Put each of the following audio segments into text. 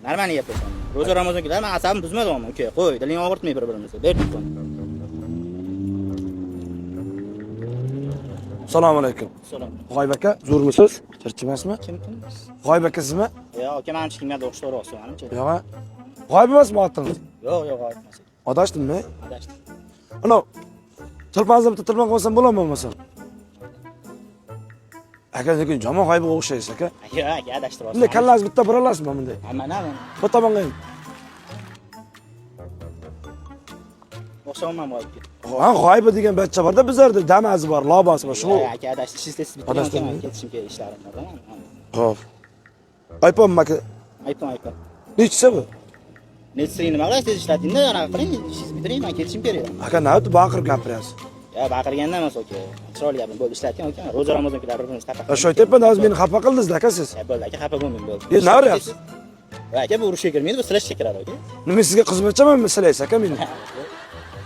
Nормani gaplashamiz. Ro'za Ramazonkilar men asabimni buzmayapman, uka. Qo'y, dilingni og'ritmay bir-birimizga. Ber telefon. Assalomu alaykum. Salom. G'oyib aka, zo'rmisiz? Charchamasmi? Kim? G'oyib aka sizmi? Yo'q, aka men kimga o'xshayapsiz, menimcha. Yo'q. G'oyib emasmi otingiz? Yo'q, g'oyib emas. Adashdimmi? Adashdim. Ana, tilpangizni bitta tilpan qo'ysam bo'ladimi bo'lmasa? Aka, lekin jomon g'oyibiga o'xshaysiz aka. Yo'q, aka adashtiryapsiz. Bunday kallangiz bitta biralasizmi bunday? Mana. Bu tomonga endi. O'xshamayman g'oyibga. Ha, g'oyibi degan bachcha borda bizlarda damazi bor, lobasi bor. Shu Aka adashdi, siz bitta ketishim kerak ishlarim bor. xo'p. Aytpam aka. Aytdim. Nechisi bu? Nechisi nima qilasiz tez ishlatingda, yana qiling, ishingizni bitiring, men ketishim kerak. Aka, navbat baqirib gapiryapsiz. Ya baqirganda emas, aka. Chiroyli gapim bo'ldi, ishlating, aka. Ro'za Ramazonkilar bir-birimizni taqa. Shu aytyapman, hozir meni xafa qildingiz aka siz. Ya bo'ldi, aka, xafa bo'lmang bo'ldi. Nima qilyapsiz? Aka, bu urushga kirmaydi, bu silashga kiradi, aka. Nima sizga xizmatchimanmi silaysiz aka meni?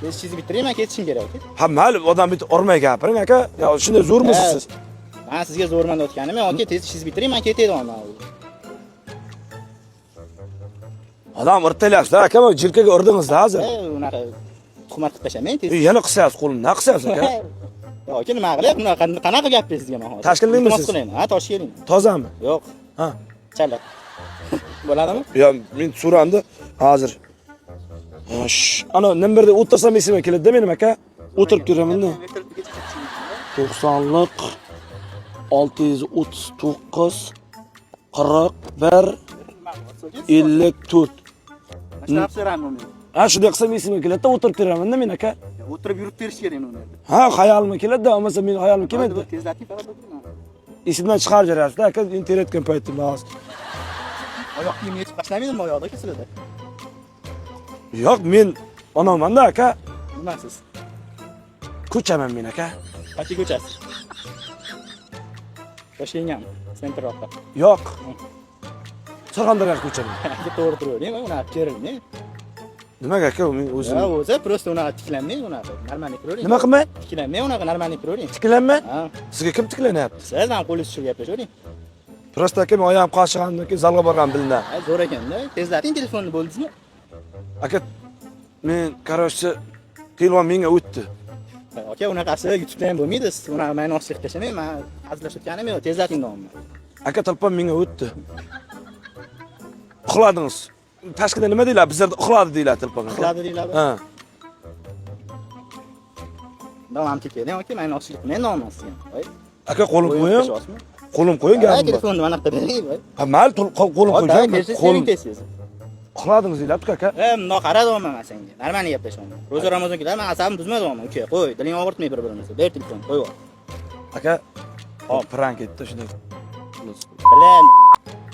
Tez ishingizni bitiring, men ketishim kerak, aka. Ha, mayli, odam bitta urmay gapiring aka. Yo, shunday zo'rmisiz siz? Men sizga zo'rman o'tganim, men aka tez ishingizni bitiring, men ketayman. Odam irtalyapsiz, aka, men jilkaga urdingiz-da hozir. Unaqa tuhmat qilib tashamang, tez. Yana qisyapsiz qo'limni, nima qisyapsiz aka? Aka, nima qilyapsiz? Bunaqa qanaqa gap sizga men hozir? Tashkillikmisiz? Ha, Toshkentlik. Tozami? Yo'q, Ha. chala. Bo'ladimi? Yo, men so'randi hozir. Ana nimberda o'tirsam esimga keladi-da menim aka. O'tirib turaman-da. 90lik 639 41 54. Mana so'rayman uni. Ha, shunday qilsam esimga keladi-da, o'tirib turaman-da men aka. O'tirib yurib terish kerak uni. Ha, xayolimga keladi-da, bo'lmasa men xayolimga kelmaydi. Tezlating qarab o'tirman. Esimdan chiqarib jo'rayapsiz-da aka, internet paytimda hozir. Oyoq kiyimni yechib tashlamaydimmi oyoqda sizlarda? Yo'q, men onaman-da aka. Nimasiz? Ko'chaman men aka. Qayerga ko'chasiz? Toshkentgami? Sentralda. Yo'q. Surxondaryoga ko'chaman. Aka to'g'ri turavering, unaqa kerilmang. Nimaga aka, men o'zim. Ha, o'zi просто unaqa tiklanmang, unaqa normalniy turavering. Nima qilmay? Tiklanmang, unaqa normalniy turavering. Tiklanma? Ha. Sizga kim tiklanyapti? Sizdan qo'lingiz tushib gaplashavering. Prosta aka, men oyog'im qoshigandan keyin zalga borgan bildim. Ha, zo'r ekanda. Tezlating telefonni bo'ldingizmi? Aka, men qarashchi telefon menga o'tdi. Aka, unaqasi YouTube'da ham bo'lmaydi. Siz unaqa meni oshliq tashamang. Men hazillashayotganim yo'q. Tezlating deyapman. Aka, telefon menga o'tdi. Uxladingiz. Tashqida nima deylar? Bizlarda uxladi deylar telefonga. Uxladi deyiladi. Ha. Davom keting, aka, meni oshliq men deyapman. Voy. Aka, qo'lim qo'ying. Qo'lim qo'ying Ha, gapim bor. telefonni mana yoqda bering, voy. Ha, mayli, qo'lim qo'ygan. Qo'lim tesiz. Uxladingiz deyapti aka. Bundoq qaradimman men senga. Normalniy gaplashaman. Ro'za Ramazonkilar men asabimni buzmayapman, uka. Qo'y, dilingni og'ritmay bir-birimizga. Ber telefonni, qo'y. Aka, hop, prank etdi shunday. Bilan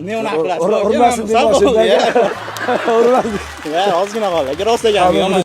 men unaqa qilasiz. Urmasin deb boshimda. Urmasin. Ya, ozgina qol. Aka, rostlaganman.